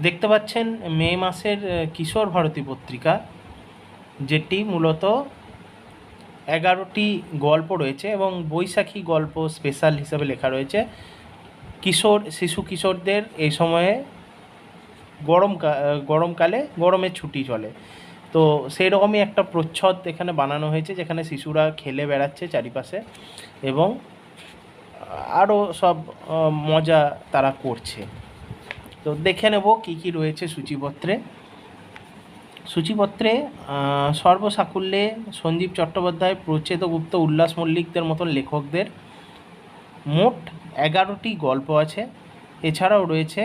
দেখতে পাচ্ছেন মে মাসের কিশোর ভারতী পত্রিকা, যেটি মূলত 11টি গল্প রয়েছে এবং বৈশাখী গল্প স্পেশাল হিসেবে লেখা রয়েছে। শিশু কিশোরদের এই সময়ে গরমকালে গরমের ছুটি চলে, তো সেই রকমই একটা প্রচ্ছদ এখানে বানানো হয়েছে, যেখানে শিশুরা খেলে বেড়াচ্ছে চারিপাশে এবং আরও সব মজা তারা করছে। তো দেখে নেব কী কী রয়েছে সূচিপত্রে। সর্বসাকুল্যে সঞ্জীব চট্টোপাধ্যায়, প্রচ্ছেদ গুপ্ত, উল্লাস মল্লিকদের মতন লেখকদের মোট 11টি গল্প আছে। এছাড়াও রয়েছে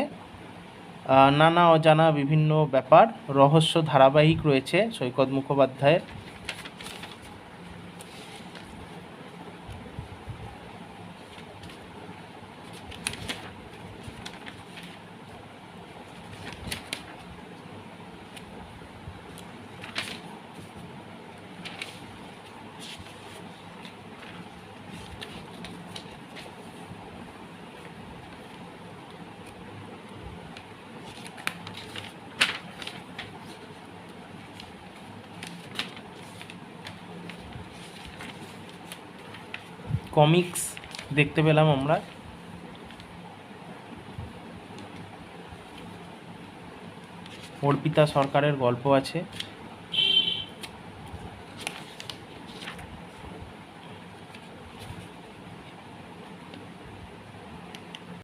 নানা অজানা বিভিন্ন ব্যাপার, রহস্য ধারাবাহিক রয়েছে সৈকত মুখোপাধ্যায়ের। কমিক্স দেখতে পেলাম আমরা। অর্পিতা সরকারের গল্প আছে।